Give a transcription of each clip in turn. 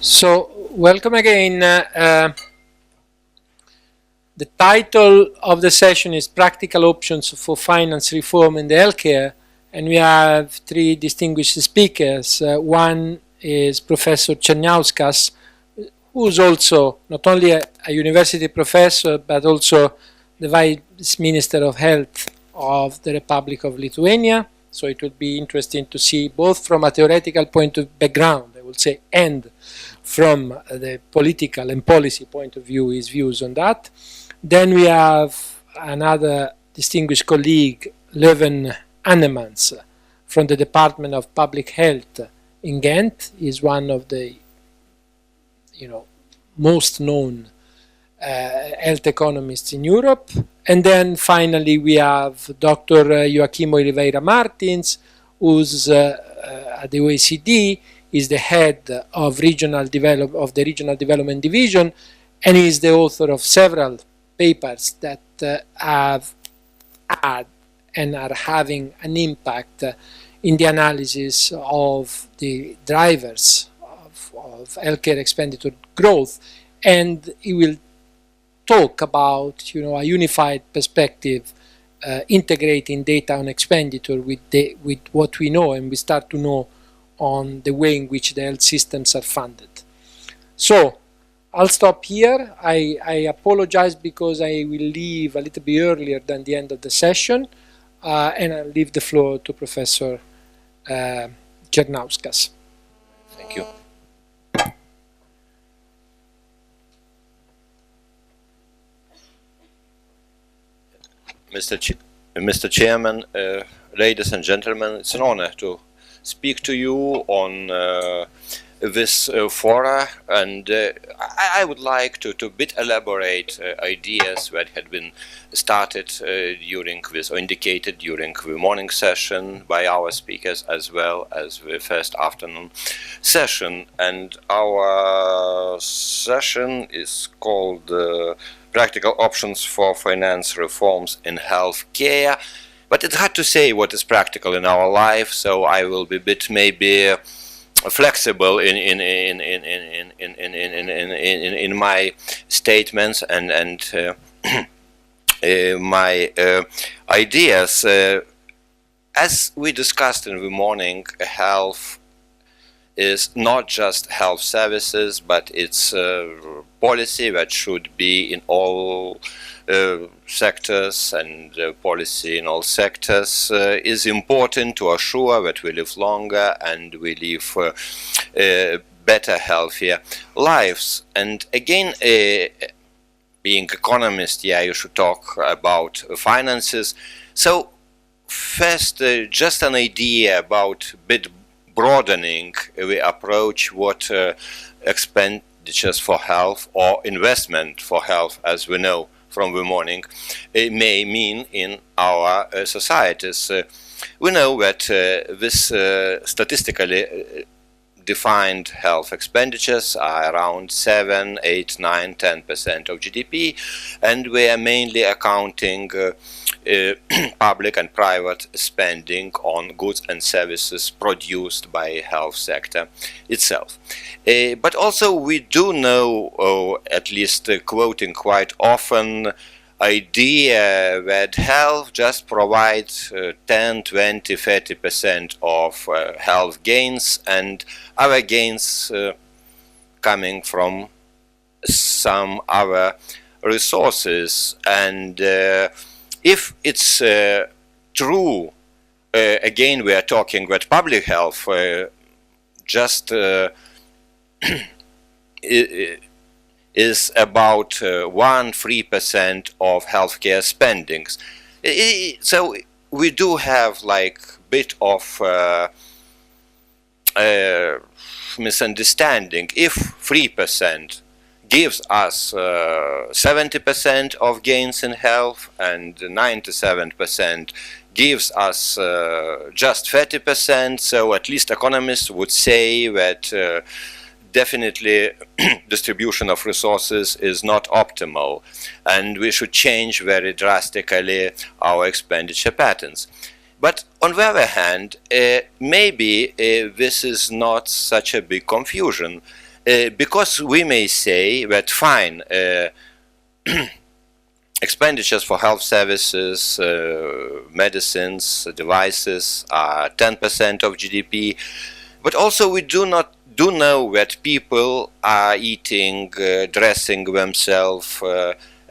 So, welcome again. The title of the session is Practical Options for Finance Reform in the Healthcare, and we have three distinguished speakers. One is Professor Černiauskas, who is also not only a university professor, but also the Vice Minister of Health of the Republic of Lithuania. So it would be interesting to see both from a theoretical point of background, I would say, and from the political and policy point of view, his views on that. Then we have another distinguished colleague, Leuven Annemans, from the Department of Public Health in Ghent. He's one of the most known health economists in Europe. And then finally we have Dr. Joaquim Oliveira Martins, who's at the OECD, is the head of the Regional Development Division, and is the author of several papers that have had and are having an impact in the analysis of the drivers of healthcare expenditure growth. And he will talk about a unified perspective, integrating data on expenditure with what we know and we start to know on the way in which the health systems are funded. So I'll stop here. I apologize because I will leave a little bit earlier than the end of the session, and I'll leave the floor to Professor Černiauskas. Thank you. Mr. Chairman, ladies and gentlemen, it's an honor to speak to you on this fora, and I would like to bit elaborate ideas that had been started during this, or indicated during the morning session by our speakers, as well as the first afternoon session. And our session is called Practical Options for Finance Reforms in Healthcare. But it's hard to say what is practical in our life, so I will be a bit maybe flexible in my statements and my ideas. As we discussed in the morning, health is not just health services, but it's policy that should be in all sectors, and policy in all sectors is important to assure that we live longer and we live better, healthier lives. And again, being economist, you should talk about finances. So first, just an idea about bit broadening the approach what expenditures for health or investment for health, as we know from the morning, it may mean in our societies. We know that this statistically defined health expenditures are around 7, 8, 9, 10% of GDP, and we are mainly accounting public and private spending on goods and services produced by health sector itself. But also we do know, at least quoting quite often, idea that health just provides 10, 20, 30% of health gains, and other gains coming from some other resources. And if it's true, again we are talking that public health just is about 1-3% of healthcare spendings. So we do have like bit of misunderstanding. If 3% gives us 70% of gains in health, and 97% gives us just 30%, so at least economists would say that definitely distribution of resources is not optimal, and we should change very drastically our expenditure patterns. But on the other hand, maybe this is not such a big confusion. because we may say that fine, expenditures for health services, medicines, devices are 10% of GDP, but also we do know that people are eating, dressing themselves,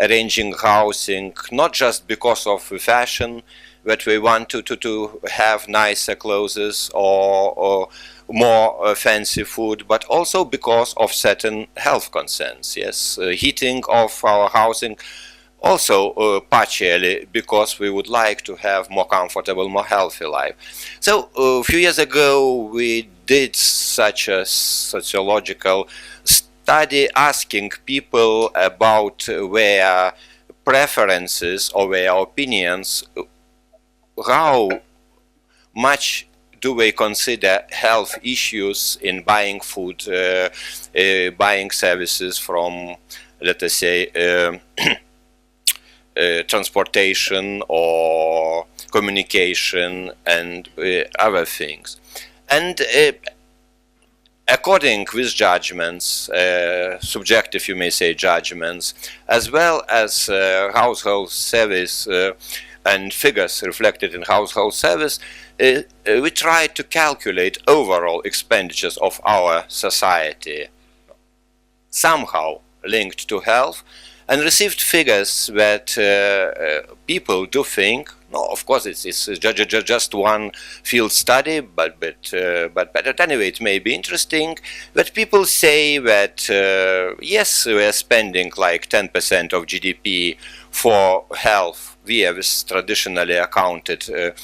arranging housing, not just because of fashion, that we want to have nicer clothes or more fancy food, but also because of certain health concerns. Yes, heating of our housing also partially because we would like to have more comfortable, more healthy life. So a few years ago we did such a sociological study asking people about their preferences or their opinions, how much do they consider health issues in buying food, buying services from, let us say, transportation or communication and other things. And according with judgments, subjective, you may say, judgments, as well as household service and figures reflected in household service, we try to calculate overall expenditures of our society somehow linked to health, and received figures that people do think, no, of course it's just one field study, but anyway it may be interesting, that people say that yes, we are spending like 10% of GDP for health via this traditionally accounted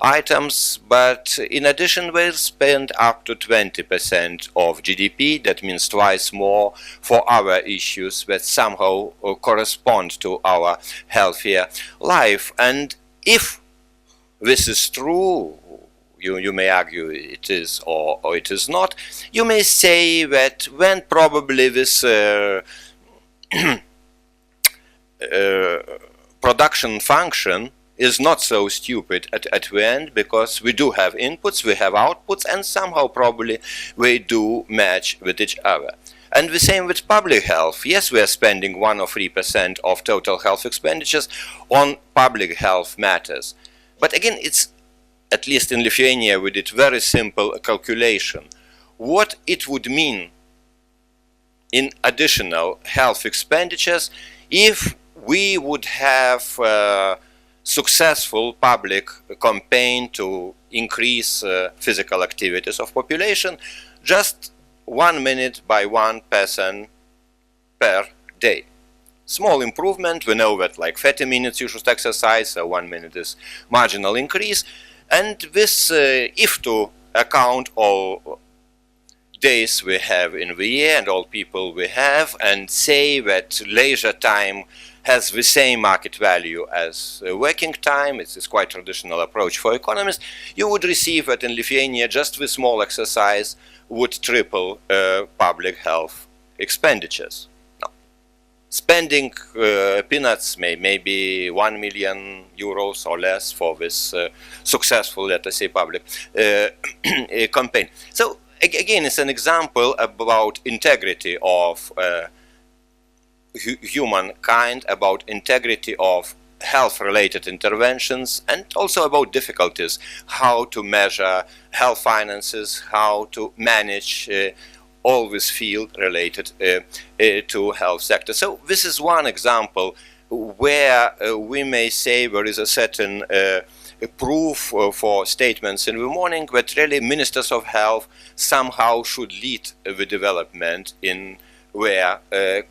items, but in addition we'll spend up to 20% of GDP, that means twice more, for other issues that somehow correspond to our healthier life. And if this is true, you may argue it is or it is not, you may say that when probably this production function is not so stupid at the end, because we do have inputs, we have outputs, and somehow probably we do match with each other. And the same with public health. Yes, we are spending 1 or 3% of total health expenditures on public health matters. But again, it's, at least in Lithuania, we did very simple calculation. What it would mean in additional health expenditures if we would have successful public campaign to increase physical activities of population, just 1 minute by one person per day. Small improvement, we know that like 30 minutes you should exercise, so 1 minute is marginal increase, and this if to account all days we have in the year and all people we have, and say that leisure time has the same market value as working time, it's quite traditional approach for economists, you would receive that in Lithuania just with small exercise would triple public health expenditures. Now, spending peanuts, maybe 1 million euros or less for this successful, let us say, public campaign. So again, it's an example about integrity of humankind, about integrity of health-related interventions, and also about difficulties, how to measure health finances, how to manage all this field related to health sector. So this is one example where we may say there is a certain proof for statements in the morning that really ministers of health somehow should lead the development in their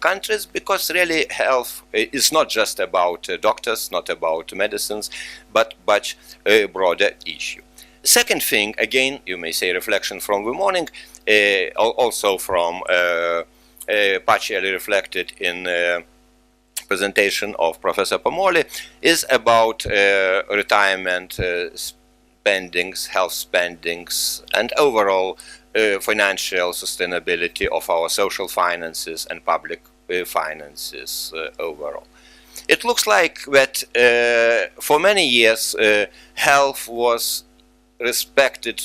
countries, because really health is not just about doctors, not about medicines, but much a broader issue. Second thing, again, you may say reflection from the morning, also from partially reflected in presentation of Professor Pomoli, is about retirement spendings, health spendings, and overall financial sustainability of our social finances and public finances overall. It looks like that for many years health was respected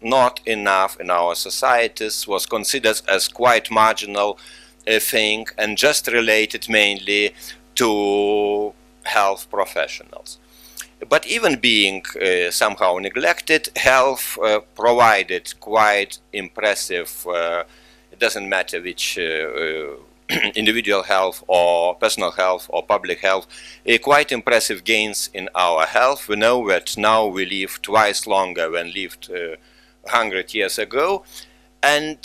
not enough in our societies, was considered as quite marginal thing and just related mainly to health professionals. But even being somehow neglected, health provided quite impressive, it doesn't matter which individual health or personal health or public health, quite impressive gains in our health. We know that now we live twice longer than lived 100 years ago, and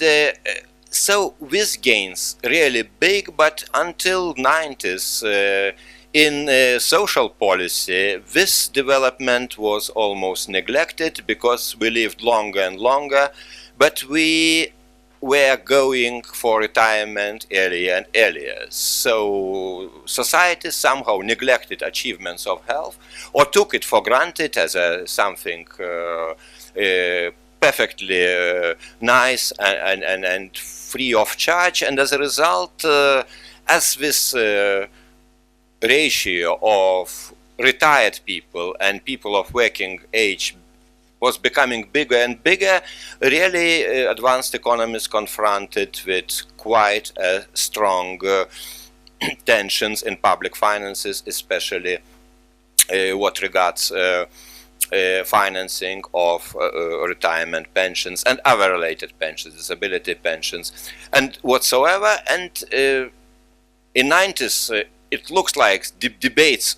so these gains really big. But until 90s in social policy, this development was almost neglected because we lived longer and longer, but we were going for retirement earlier and earlier. So society somehow neglected achievements of health or took it for granted as something perfectly nice and free of charge. And as a result, as this ratio of retired people and people of working age was becoming bigger and bigger, really advanced economies confronted with quite strong tensions in public finances, especially what regards financing of retirement pensions and other related pensions, disability pensions and whatsoever. And in 90s it looks like debates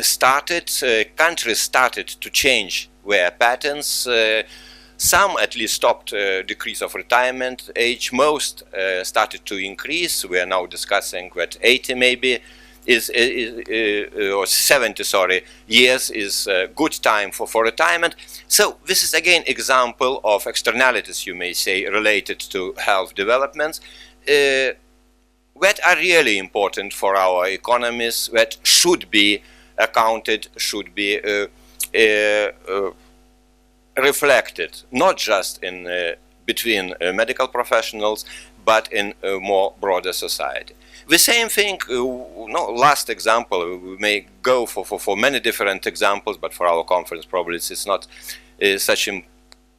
started, countries started to change their patterns. Some at least stopped decrease of retirement age. Most started to increase. We are now discussing that 80 maybe or 70, sorry, years is a good time for retirement. So this is again example of externalities, you may say, related to health developments that are really important for our economies, that should be accounted, should be reflected, not just in between medical professionals, but in a more broader society. The same thing, last example, we may go for many different examples, but for our conference probably it's not such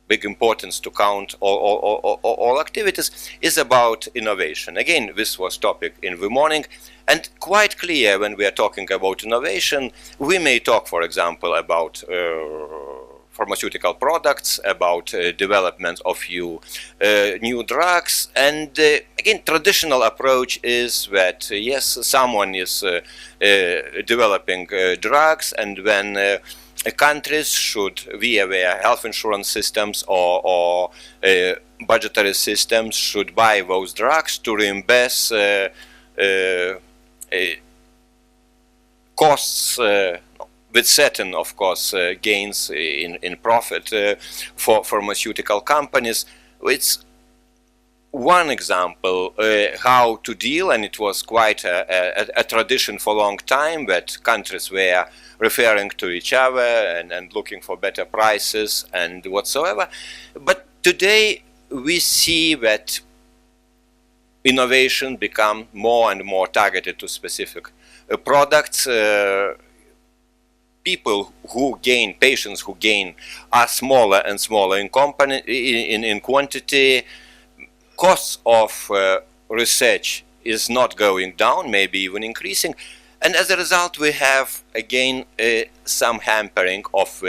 big importance to count all activities, is about innovation. Again, this was topic in the morning, and quite clear when we are talking about innovation, we may talk, for example, about pharmaceutical products, about development of new drugs. And again, traditional approach is that yes, someone is developing drugs, and when countries should, via their health insurance systems or budgetary systems, should buy those drugs to reimburse costs with certain, of course, gains in profit for pharmaceutical companies. It's one example how to deal, and it was quite a tradition for a long time that countries were referring to each other and looking for better prices and whatsoever. But today we see that innovation become more and more targeted to specific products. People who gain, patients who gain, are smaller and smaller in quantity. Costs of research is not going down, maybe even increasing, and as a result we have again some hampering of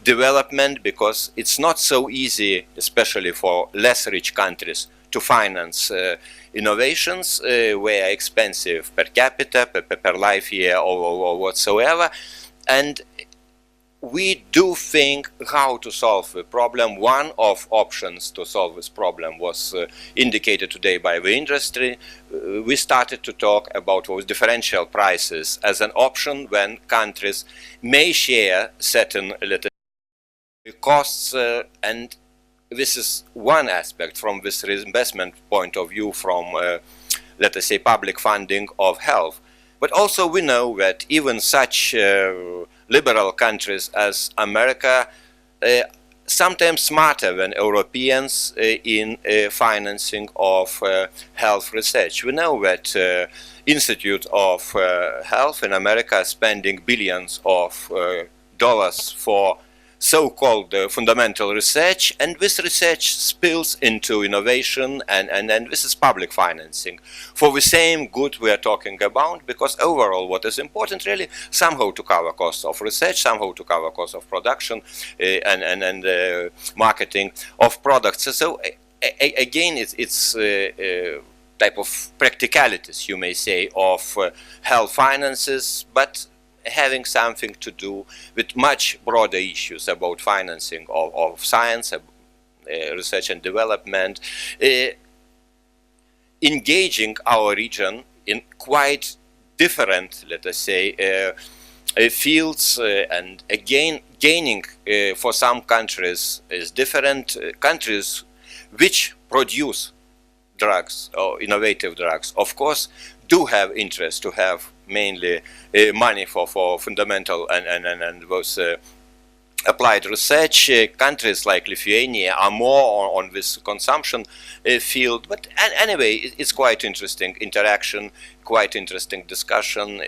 development, because it's not so easy, especially for less rich countries, to finance innovations where expensive per capita, per life year or whatsoever. And we do think how to solve the problem. One of options to solve this problem was indicated today by the industry. We started to talk about those differential prices as an option when countries may share certain costs, and this is one aspect from this investment point of view, from let us say public funding of health. But also we know that even such liberal countries as America sometimes smarter than Europeans in financing of health research. We know that Institute of Health in America is spending billions of dollars for so-called fundamental research, and this research spills into innovation, and this is public financing for the same good we are talking about, because overall what is important really somehow to cover costs of research, somehow to cover costs of production and marketing of products. So again, it's type of practicalities, you may say, of health finances, but having something to do with much broader issues about financing of science, research and development, engaging our region in quite different, let us say, fields, and again gaining for some countries is different countries which produce drugs or innovative drugs, of course, do have interest to have mainly money for fundamental and those applied research. Countries like Lithuania are more on this consumption field, but anyway, it's quite interesting interaction, quite interesting discussion.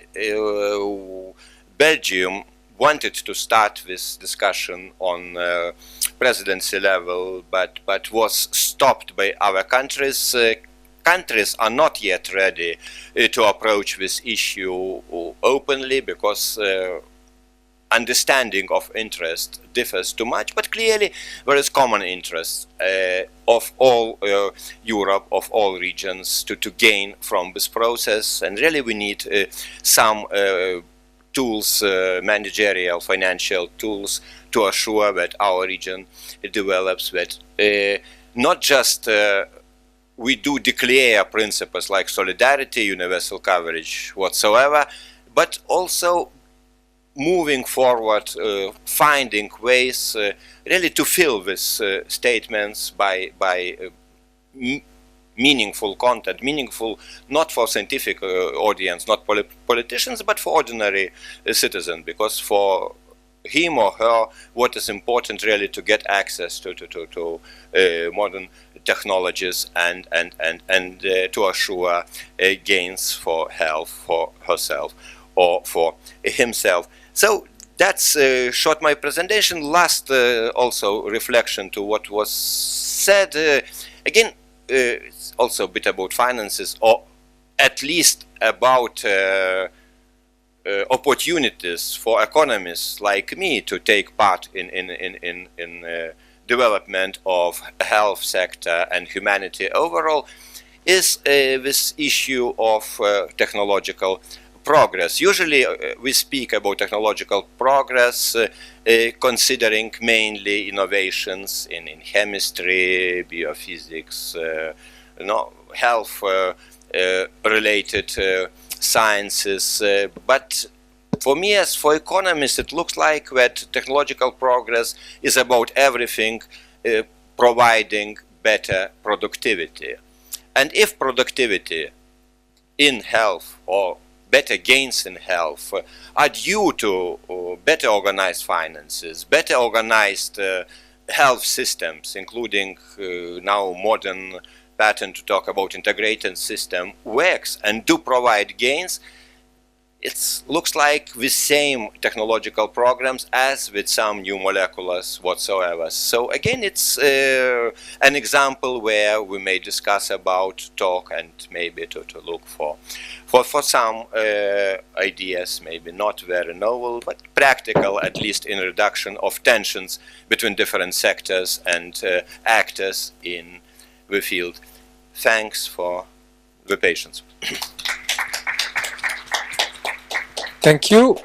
Belgium wanted to start this discussion on presidency level, but was stopped by other countries. Countries are not yet ready to approach this issue openly, because understanding of interest differs too much, but clearly there is common interest of all Europe, of all regions to gain from this process, and really we need some tools, managerial, financial tools, to assure that our region develops, that not just we do declare principles like solidarity, universal coverage, whatsoever, but also moving forward, finding ways really to fill these statements by meaningful content, meaningful not for scientific audience, not politicians, but for ordinary citizen, because for him or her, what is important really to get access to modern technologies and to assure gains for health for herself or for himself. So that's short my presentation. Last also reflection to what was said. Again, it's also a bit about finances, or at least about opportunities for economists like me to take part in development of health sector and humanity overall, is this issue of technological progress. Usually we speak about technological progress considering mainly innovations in chemistry, biophysics, health related sciences, but for me, as for economists, it looks like that technological progress is about everything providing better productivity. And if productivity in health or better gains in health are due to better organized finances, better organized health systems, including now modern pattern to talk about integrated system, works and do provide gains, it looks like the same technological programs as with some new moleculars whatsoever. So again, it's an example where we may discuss about, talk, and maybe to look for some ideas, maybe not very novel, but practical, at least in reduction of tensions between different sectors and actors in the field. Thanks for the patience. Thank you.